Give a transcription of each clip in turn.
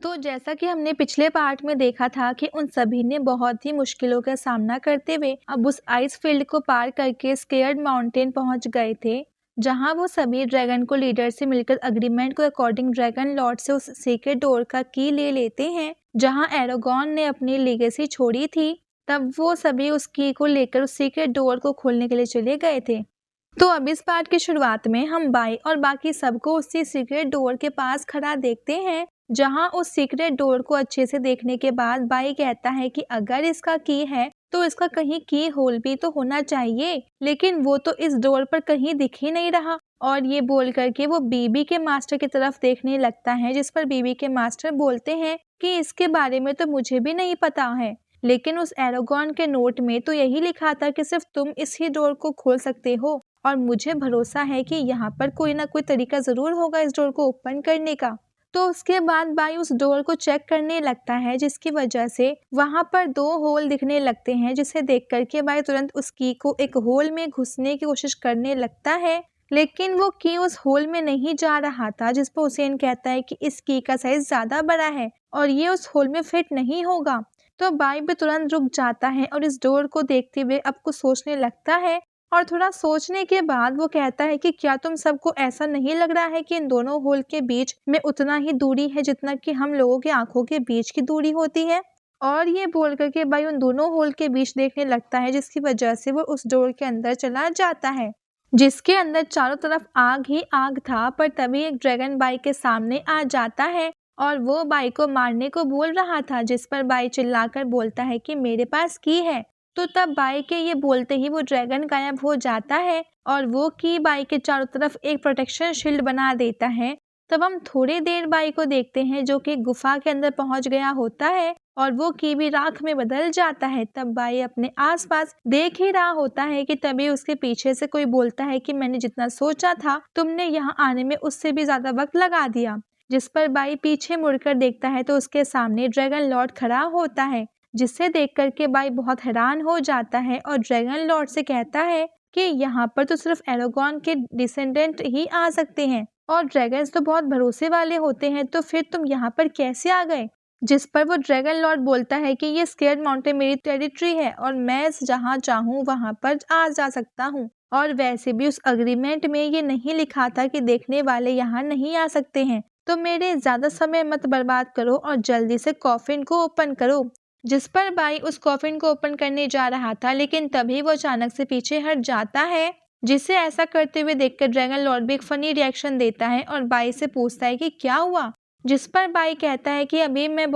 तो जैसा कि हमने पिछले पार्ट में देखा था कि उन सभी ने बहुत ही मुश्किलों का सामना करते हुए अब उस आइस फील्ड को पार करके स्केयर्ड माउंटेन पहुंच गए थे, जहां वो सभी ड्रैगन को लीडर से मिलकर अग्रीमेंट को अकॉर्डिंग ड्रैगन लॉर्ड से उस सीक्रेट डोर का की ले लेते हैं जहां एरोगॉन ने अपनी लेगेसी छोड़ी थी। तब वो सभी उस की को लेकर उस सीक्रेट डोर को खोलने के लिए चले गए थे। तो अब इस पार्ट की शुरुआत में हम बाई और बाकी सबको उसी सीक्रेट डोर के पास खड़ा देखते हैं, जहां उस सीक्रेट डोर को अच्छे से देखने के बाद बाई कहता है कि अगर इसका की है तो इसका कहीं की होल भी तो होना चाहिए, लेकिन वो तो इस डोर पर कहीं दिख ही नहीं रहा। और ये बोल करके वो बीबी के मास्टर की तरफ देखने लगता है, जिस पर बीबी के मास्टर बोलते हैं कि इसके बारे में तो मुझे भी नहीं पता है, लेकिन उस एरोगॉन के नोट में तो यही लिखा था कि सिर्फ तुम इस ही डोर को खोल सकते हो, और मुझे भरोसा है कि यहाँ पर कोई ना कोई तरीका जरूर होगा इस डोर को ओपन करने का। तो उसके बाद बाई उस डोर को चेक करने लगता है, जिसकी वजह से वहां पर 2 होल दिखने लगते हैं, जिसे देख करके बाई तुरंत उस की को एक होल में घुसने की कोशिश करने लगता है, लेकिन वो की उस होल में नहीं जा रहा था, जिस पर हुसैन कहता है कि इस की का साइज ज्यादा बड़ा है और ये उस होल में फिट नहीं होगा। तो बाई भी तुरंत रुक जाता है और इस डोर को देखते हुए अब कुछ सोचने लगता है, और थोड़ा सोचने के बाद वो कहता है कि क्या तुम सबको ऐसा नहीं लग रहा है कि इन दोनों होल के बीच में उतना ही दूरी है जितना कि हम लोगों की आंखों के बीच की दूरी होती है। और ये बोल करके भाई उन दोनों होल के बीच देखने लगता है, जिसकी वजह से वो उस डोर के अंदर चला जाता है, जिसके अंदर चारों तरफ आग ही आग था। पर तभी एक ड्रैगन बाई के सामने आ जाता है और वो बाई को मारने को बोल रहा था, जिस पर बाई चिल्लाकर बोलता है कि मेरे पास की है। तो तब बाई के ये बोलते ही वो ड्रैगन गायब हो जाता है और वो की बाई के चारों तरफ एक प्रोटेक्शन शील्ड बना देता है। तब हम थोड़ी देर बाई को देखते हैं, जो कि गुफा के अंदर पहुंच गया होता है और वो की भी राख में बदल जाता है। तब बाई अपने आसपास देख ही रहा होता है कि तभी उसके पीछे से कोई बोलता है कि मैंने जितना सोचा था तुमने यहाँ आने में उससे भी ज्यादा वक्त लगा दिया। जिस पर बाई पीछे मुड़कर देखता है तो उसके सामने ड्रैगन लॉर्ड खड़ा होता है, जिसे देख करके बाई बहुत हैरान हो जाता है और ड्रैगन लॉर्ड से कहता है कि यहाँ पर तो सिर्फ एरोगॉन के डिसेंडेंट ही आ सकते हैं और ड्रैगन्स तो बहुत भरोसे वाले होते हैं, तो फिर तुम यहाँ पर कैसे आ गए। जिस पर वो ड्रैगन लॉर्ड बोलता है कि ये स्केयर्ड माउंटेन मेरी टेरिटरी है और मैं जहाँ चाहूँ वहाँ पर आ जा सकता हूँ, और वैसे भी उस अग्रीमेंट में ये नहीं लिखा था कि देखने वाले यहाँ नहीं आ सकते हैं। तो मेरे ज्यादा समय मत बर्बाद करो और जल्दी से कॉफिन को ओपन करो। जिस पर बाई उस कॉफिन को ओपन करने जा रहा था, लेकिन तभी वो अचानक से पीछे हट जाता है, जिसे ऐसा करते हुए देखकर ड्रैगन लॉर्ड भी एक फनी रिएक्शन देता है और बाई से पूछता है कि क्या हुआ। जिस पर बाई कहता है कि अभी मैं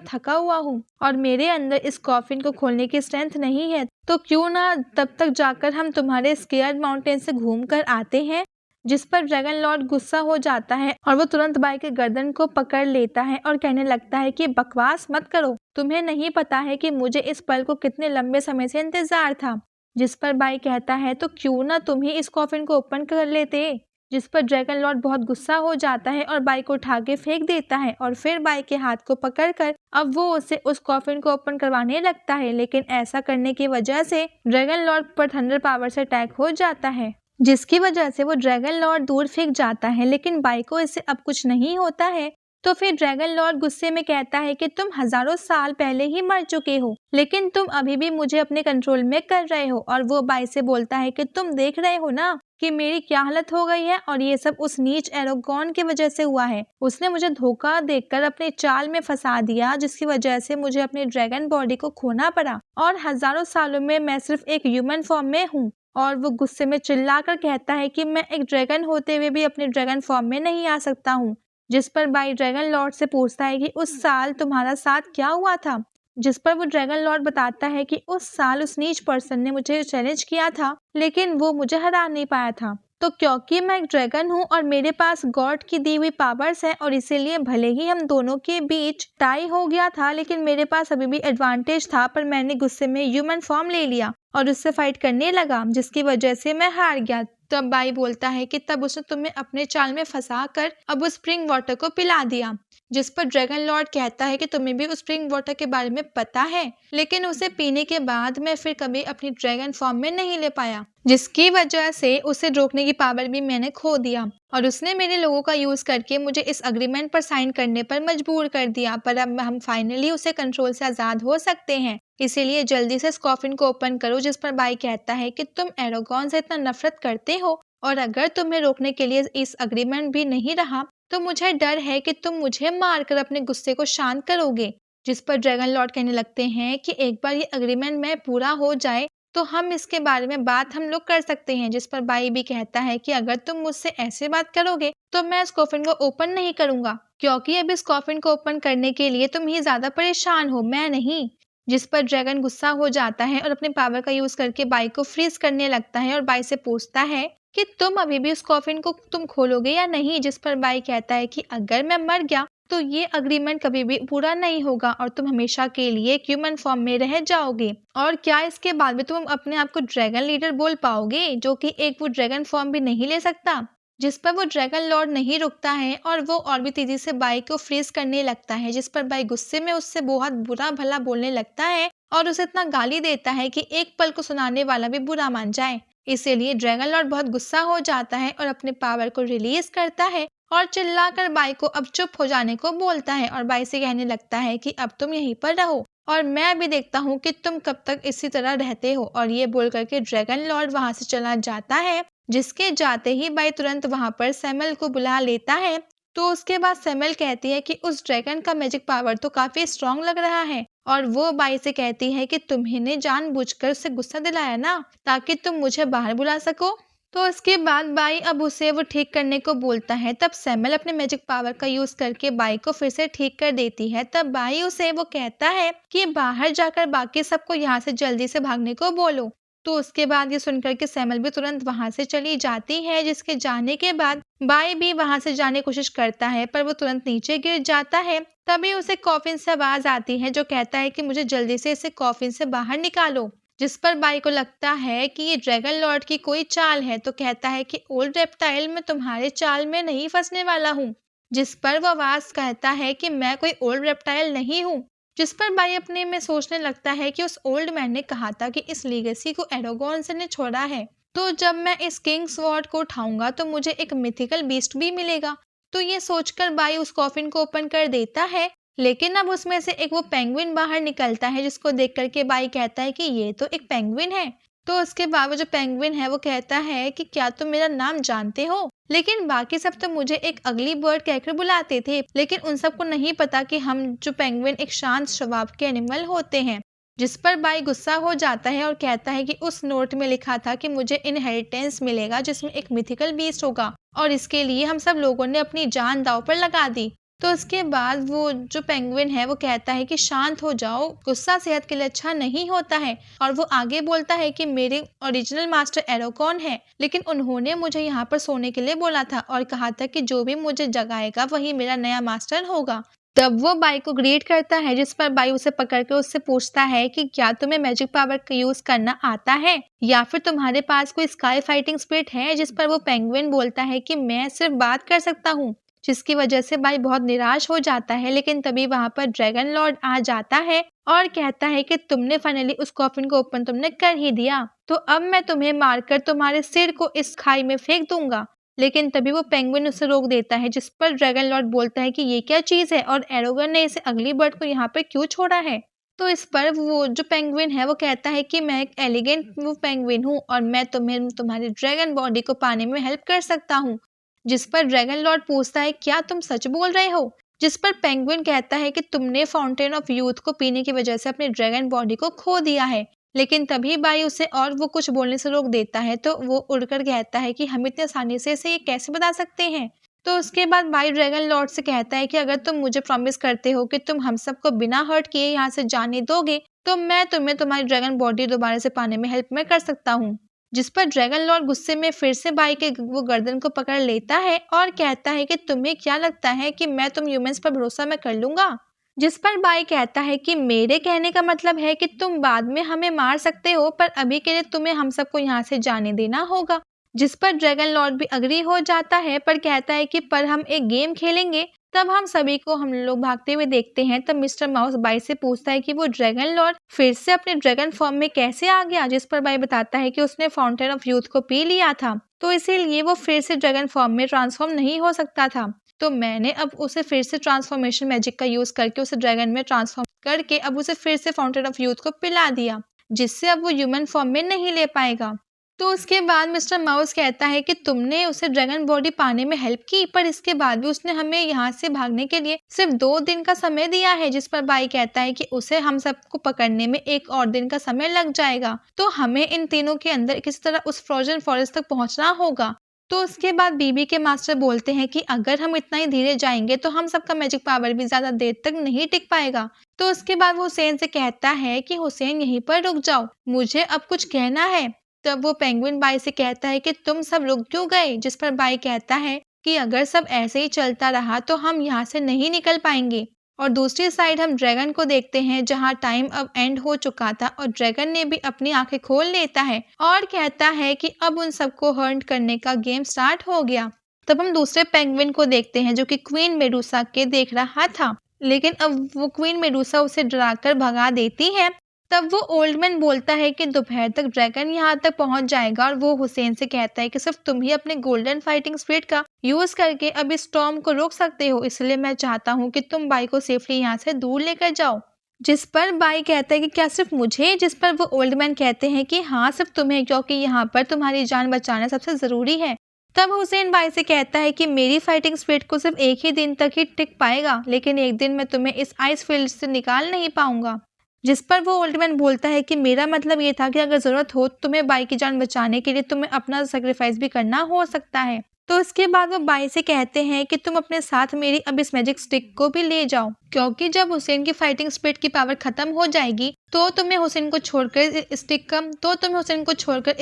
थका हुआ हूँ और मेरे अंदर इस कॉफिन को खोलने की स्ट्रेंथ नहीं है, तो क्यों ना तब तक जाकर हम तुम्हारे स्केयर्ड माउंटेन से घूम कर आते हैं। जिस पर ड्रैगन लॉर्ड गुस्सा हो जाता है और वो तुरंत बाई के गर्दन को पकड़ लेता है और कहने लगता है कि बकवास मत करो, तुम्हें नहीं पता है कि मुझे इस पल को कितने लंबे समय से इंतजार था। जिस पर बाई कहता है तो क्यों ना तुम ही इस कॉफिन को ओपन कर लेते। जिस पर ड्रैगन लॉर्ड बहुत गुस्सा हो जाता है और बाई को उठा के फेंक देता है और फिर बाई के हाथ को पकड़कर अब वो उसे उस कॉफिन को ओपन करवाने लगता है, लेकिन ऐसा करने की वजह से ड्रैगन लॉर्ड पर थंडर पावर से अटैक हो जाता है, जिसकी वजह से वो ड्रैगन लॉर्ड दूर फेंक जाता है, लेकिन बाई को इससे अब कुछ नहीं होता है। तो फिर ड्रैगन लॉर्ड गुस्से में कहता है कि तुम हजारों साल पहले ही मर चुके हो, लेकिन तुम अभी भी मुझे अपने कंट्रोल में कर रहे हो। और वो बाई से बोलता है कि तुम देख रहे हो ना कि मेरी क्या हालत हो गई है, और ये सब उस नीच एरोगॉन की वजह से हुआ है। उसने मुझे धोखा देकर अपने चाल में फंसा दिया, जिसकी वजह से मुझे अपनी ड्रैगन बॉडी को खोना पड़ा और हजारों सालों में मैं सिर्फ एक ह्यूमन फॉर्म में हूँ। और वो गुस्से में चिल्लाकर कहता है कि मैं एक ड्रैगन होते हुए भी अपने ड्रैगन फॉर्म में नहीं आ सकता हूँ। जिस पर बाई ड्रैगन लॉर्ड से पूछता है कि उस साल तुम्हारा साथ क्या हुआ था। जिस पर वो ड्रैगन लॉर्ड बताता है कि उस साल उस नीच पर्सन ने मुझे चैलेंज किया था, लेकिन वो मुझे हरा नहीं पाया था। तो क्योंकि मैं एक ड्रैगन हूँ और मेरे पास गॉड की दी हुई पावर्स है, और इसीलिए भले ही हम दोनों के बीच टाई हो गया था, लेकिन मेरे पास अभी भी एडवांटेज था। पर मैंने गुस्से में ह्यूमन फॉर्म ले लिया और उससे फाइट करने लगा, जिसकी वजह से मैं हार गया। तब बाई बोलता है कि तब उसने तुम्हें अपने चाल में फंसा कर अब उस स्प्रिंग वाटर को पिला दिया। जिस पर ड्रैगन लॉर्ड कहता है कि तुम्हें भी उस स्प्रिंग वाटर के बारे में पता है, लेकिन उसे पीने के बाद मैं फिर कभी अपनी ड्रैगन फॉर्म में नहीं ले पाया, जिसकी वजह से उसे रोकने की पावर भी मैंने खो दिया और उसने मेरे लोगों का यूज करके मुझे इस अग्रीमेंट पर साइन करने पर मजबूर कर दिया। पर अब हम फाइनली उसे कंट्रोल से आजाद हो सकते हैं, इसीलिए जल्दी से इस कॉफिन को ओपन करो। जिस पर बाई कहता है कि तुम एरोगॉन से इतना नफरत करते हो और अगर तुम्हें रोकने के लिए इस अग्रीमेंट भी नहीं रहा तो मुझे डर है कि तुम मुझे मारकर अपने गुस्से को शांत करोगे। जिस पर ड्रैगन लॉर्ड कहने लगते हैं कि एक बार ये अग्रीमेंट में पूरा हो जाए तो हम इसके बारे में बात हम लोग कर सकते हैं। जिस पर बाई भी कहता है कि अगर तुम मुझसे ऐसे बात करोगे तो मैं इस कॉफिन को ओपन नहीं करूंगा, क्योंकि अब इस कॉफिन को ओपन करने के लिए तुम ही ज्यादा परेशान हो, मैं नहीं। जिस पर ड्रैगन गुस्सा हो जाता है और अपने पावर का यूज करके बाई को फ्रीज करने लगता है और बाई से पूछता है कि तुम अभी भी उस कॉफिन को तुम खोलोगे या नहीं। जिस पर बाई कहता है कि अगर मैं मर गया तो ये अग्रीमेंट कभी भी पूरा नहीं होगा और तुम हमेशा के लिए ह्यूमन फॉर्म में रह जाओगे। और क्या इसके बाद भी तुम अपने आप को ड्रैगन लीडर बोल पाओगे, जो कि एक वो ड्रैगन फॉर्म भी नहीं ले सकता। जिस पर वो ड्रैगन लॉर्ड नहीं रुकता है और वो और भी तेजी से बाई को फ्रीज करने लगता है। जिस पर बाई गुस्से में उससे बहुत बुरा भला बोलने लगता है और उसे इतना गाली देता है कि एक पल को सुनाने वाला भी बुरा मान जाए। इसीलिए ड्रैगन लॉर्ड बहुत गुस्सा हो जाता है और अपने पावर को रिलीज करता है और चिल्लाकर बाई को अब चुप हो जाने को बोलता है और बाई से कहने लगता है कि अब तुम यहीं पर रहो और मैं भी देखता हूँ कि तुम कब तक इसी तरह रहते हो। और ये बोल करके ड्रैगन लॉर्ड वहां से चला जाता है। जिसके जाते ही बाई तुरंत वहां पर सैमुअल को बुला लेता है। तो उसके बाद सैमुअल कहती है कि उस ड्रैगन का मैजिक पावर तो काफी स्ट्रांग लग रहा है और वो बाई से कहती है कि तुम्हें जानबूझकर उससे गुस्सा दिलाया ना, ताकि तुम मुझे बाहर बुला सको। तो उसके बाद बाई अब उसे वो ठीक करने को बोलता है। तब सैमुअल अपने मैजिक पावर का यूज करके बाई को फिर से ठीक कर देती है। तब बाई उसे वो कहता है कि बाहर जाकर बाकी सबको यहाँ से जल्दी से भागने को बोलो। तो उसके बाद ये सुनकर के सैमुअल भी तुरंत वहां से चली जाती है। जिसके जाने के बाद बाई भी वहां से जाने की कोशिश करता है पर वो तुरंत नीचे गिर जाता है। तभी उसे कॉफिन से आवाज आती है जो कहता है कि मुझे जल्दी से इसे कॉफिन से बाहर निकालो। जिस पर बाई को लगता है कि ये ड्रैगन लॉर्ड की कोई चाल है, तो कहता है कि ओल्ड रेप्टाइल मैं तुम्हारे चाल में नहीं फंसने वाला हूँ। जिस पर वो आवाज कहता है कि मैं कोई ओल्ड रेप्टाइल नहीं हूँ। जिस पर बाई अपने में सोचने लगता है कि उस ओल्ड मैन ने कहा था कि इस लीगेसी को एरोगॉन से ने छोड़ा है, तो जब मैं इस किंग स्वॉर्ड को उठाऊंगा तो मुझे एक मिथिकल बीस्ट भी मिलेगा। तो ये सोचकर बाई उस कॉफिन को ओपन कर देता है, लेकिन अब उसमें से एक वो पेंगुइन बाहर निकलता है। जिसको देख करके बाई कहता है कि ये तो एक पेंगुइन है। तो उसके बाद वो जो पेंगुइन है वो कहता है कि क्या तुम मेरा नाम जानते हो, लेकिन बाकी सब तो मुझे एक अगली बर्ड कहकर बुलाते थे, लेकिन उन सबको नहीं पता कि हम जो पेंगुइन एक शांत स्वभाव के एनिमल होते हैं। जिस पर बाई गुस्सा हो जाता है और कहता है कि उस नोट में लिखा था कि मुझे इनहेरिटेंस मिलेगा जिसमें एक मिथिकल बीस्ट होगा और इसके लिए हम सब लोगों ने अपनी जान दांव पर लगा दी। तो उसके बाद वो जो पेंगुइन है वो कहता है कि शांत हो जाओ, गुस्सा सेहत के लिए अच्छा नहीं होता है। और वो आगे बोलता है कि मेरे ओरिजिनल मास्टर एरोकॉन है, लेकिन उन्होंने मुझे यहाँ पर सोने के लिए बोला था और कहा था कि जो भी मुझे जगाएगा वही मेरा नया मास्टर होगा। तब वो बाई को ग्रीट करता है। जिस पर बाई उसे पकड़ के उससे पूछता है कि क्या तुम्हें मैजिक पावर का यूज करना आता है या फिर तुम्हारे पास कोई स्काई फाइटिंग स्पिरिट है। जिस पर वो पेंगुइन बोलता है कि मैं सिर्फ बात कर सकता हूँ, जिसकी वजह से बाई बहुत निराश हो जाता है। लेकिन तभी वहां पर ड्रैगन लॉर्ड आ जाता है और कहता है कि तुमने फाइनली उस कॉफिन को ओपन तुमने कर ही दिया, तो अब मैं तुम्हें मारकर तुम्हारे सिर को इस खाई में फेंक दूंगा। लेकिन तभी वो पेंगुइन उसे रोक देता है। जिस पर ड्रैगन लॉर्ड बोलता है कि ये क्या चीज है और एरोगन ने इसे अगली बर्ड को यहाँ पे क्यों छोड़ा है। तो इस पर वो जो पेंगुइन है वो कहता है कि मैं एक एलिगेंट वो पेंगुइन हूँ और मैं तुम्हें तुम्हारी ड्रैगन बॉडी को पाने में हेल्प कर सकता हूँ। जिस पर ड्रैगन लॉर्ड पूछता है क्या तुम सच बोल रहे हो। जिस पर पेंगुइन कहता है कि तुमने फाउंटेन ऑफ यूथ को पीने की वजह से अपनी ड्रैगन बॉडी को खो दिया है। लेकिन तभी बाई उसे और वो कुछ बोलने से रोक देता है। तो वो उड़कर कहता है कि हम इतनी आसानी से इसे ये कैसे बता सकते हैं। तो उसके बाद बाई ड्रैगन लॉर्ड से कहता है कि अगर तुम मुझे प्रॉमिस करते हो कि तुम हम सबको बिना हर्ट किए यहाँ से जाने दोगे तो मैं तुम्हें तुम्हारी ड्रैगन बॉडी दोबारा से पाने में हेल्प मैं कर सकता हूँ। जिस पर ड्रैगन लॉर्ड गुस्से में फिर से बाई के वो गर्दन को पकड़ लेता है और कहता है कि तुम्हें क्या लगता है कि मैं तुम ह्यूमंस पर भरोसा मैं कर लूंगा। जिस पर बाई कहता है कि मेरे कहने का मतलब है कि तुम बाद में हमें मार सकते हो, पर अभी के लिए तुम्हें हम सबको यहाँ से जाने देना होगा। जिस पर ड्रैगन लॉर्ड भी अग्री हो जाता है, पर कहता है कि पर हम एक गेम खेलेंगे। तब हम लोग भागते हुए देखते हैं। तब मिस्टर माउस बाई से पूछता है कि वो ड्रैगन लॉर्ड फिर से अपने ड्रैगन फॉर्म में कैसे आ गया, जिस पर बाई बताता है कि उसने फाउंटेन ऑफ यूथ को पी लिया था, तो इसीलिए वो फिर से ड्रैगन फॉर्म में ट्रांसफॉर्म नहीं हो सकता था। तो मैंने अब उसे फिर से ट्रांसफॉर्मेशन मैजिक का यूज करके उसे ड्रैगन में ट्रांसफॉर्म करके अब उसे फिर से फाउंटेन ऑफ यूथ को पिला दिया, जिससे अब वो ह्यूमन फॉर्म में नहीं ले पाएगा। तो उसके बाद मिस्टर माउस कहता है कि तुमने उसे ड्रैगन बॉडी पाने में हेल्प की, पर इसके बाद भी उसने हमें यहाँ से भागने के लिए सिर्फ 2 दिन का समय दिया है। जिस पर बाई कहता है कि उसे हम सबको पकड़ने में 1 और दिन का समय लग जाएगा, तो हमें इन तीनों के अंदर किसी तरह उस फ्रोजन फॉरेस्ट तक पहुंचना होगा। तो उसके बाद बीबी के मास्टर बोलते हैं कि अगर हम इतना ही धीरे जाएंगे तो हम सबका मैजिक पावर भी ज्यादा देर तक नहीं टिक पाएगा। तो उसके बाद वो हुसैन से कहता है कि हुसैन यहीं पर रुक जाओ, मुझे अब कुछ कहना है। तब वो पेंगुइन बाई से कहता है कि तुम सब रुक क्यों गए, जिस पर बाई कहता है कि अगर सब ऐसे ही चलता रहा तो हम यहाँ से नहीं निकल पाएंगे। और दूसरी साइड हम ड्रैगन को देखते हैं, जहाँ टाइम अब एंड हो चुका था और ड्रैगन ने भी अपनी आंखें खोल लेता है और कहता है कि अब उन सबको हर्ट करने का गेम स्टार्ट हो गया। तब हम दूसरे पेंगुइन को देखते हैं जो कि क्वीन मेडूसा के देख रहा था, लेकिन अब वो क्वीन मेडूसा उसे डराकर भगा देती है। तब वो ओल्ड मैन बोलता है कि दोपहर तक ड्रैगन यहाँ तक पहुंच जाएगा और वो हुसैन से कहता है कि सिर्फ तुम ही अपने गोल्डन फाइटिंग स्पिरिट का यूज करके अब इस स्टॉर्म को रोक सकते हो, इसलिए मैं चाहता हूँ कि तुम बाई को सेफली यहाँ से दूर लेकर जाओ। जिस पर बाई कहता है कि क्या सिर्फ मुझे, जिस पर वो ओल्ड मैन कहते हैं कि हाँ सिर्फ तुम्हें, क्योंकि यहाँ पर तुम्हारी जान बचाना सबसे जरूरी है। तब हुसैन बाई से कहता है कि मेरी फाइटिंग स्पिरिट को सिर्फ 1 ही दिन तक ही टिक पाएगा, लेकिन एक दिन मैं तुम्हें इस आइस फील्ड से निकाल नहीं पाऊंगा। जिस पर वो ओल्ड मैन बोलता है कि मेरा मतलब ये था कि अगर जरूरत हो तुम्हें बाई की जान बचाने के लिए तुम्हें अपना सेक्रीफाइस भी करना हो सकता है। तो उसके बाद वो बाई से कहते हैं कि तुम अपने साथ मेरी अब इस मैजिक स्टिक को भी ले जाओ, क्योंकि जब हुसैन की फाइटिंग स्पिरिट की पावर खत्म हो जाएगी तो तुम्हें हुसैन को छोड़कर इस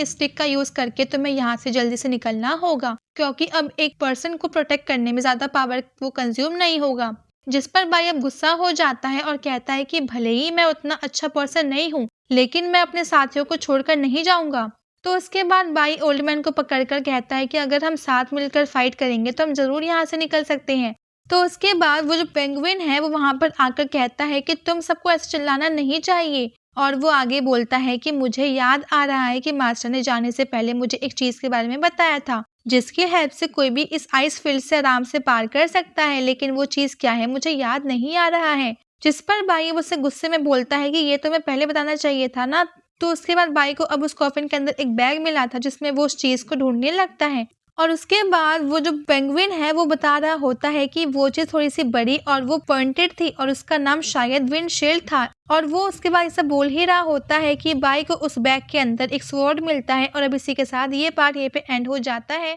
स्टिक का यूज करके तुम्हें यहाँ से जल्दी से निकलना होगा, क्योंकि अब एक पर्सन को प्रोटेक्ट करने में ज्यादा पावर वो कंज्यूम नहीं होगा। जिस पर बाई अब गुस्सा हो जाता है और कहता है कि भले ही मैं उतना अच्छा पर्सन नहीं हूँ, लेकिन मैं अपने साथियों को छोड़कर नहीं जाऊंगा। तो उसके बाद बाई ओल्ड मैन को पकड़कर कहता है कि अगर हम साथ मिलकर फाइट करेंगे तो हम जरूर यहाँ से निकल सकते हैं। तो उसके बाद वो जो पेंगुइन है वो वहां पर आकर कहता है कि तुम सबको ऐसे चिल्लाना नहीं चाहिए, और वो आगे बोलता है कि मुझे याद आ रहा है कि मास्टर ने जाने से पहले मुझे एक चीज के बारे में बताया था, जिसकी हेल्प से कोई भी इस आइस फील्ड से आराम से पार कर सकता है, लेकिन वो चीज क्या है मुझे याद नहीं आ रहा है। जिस पर बाई उससे गुस्से में बोलता है कि ये तो मैं पहले बताना चाहिए था ना। तो उसके बाद बाई को अब उस कॉफिन के अंदर एक बैग मिला था जिसमें वो उस चीज को ढूंढने लगता है, और उसके बाद वो जो पेंगुइन है वो बता रहा होता है कि वो चीज थोड़ी सी बड़ी और वो पॉइंटेड थी और उसका नाम शायद विंडशील्ड था। और वो उसके बाद ऐसा बोल ही रहा होता है कि बाई को उस बैग के अंदर एक स्वॉर्ड मिलता है। और अब इसी के साथ ये पार्ट यहीं पे एंड हो जाता है।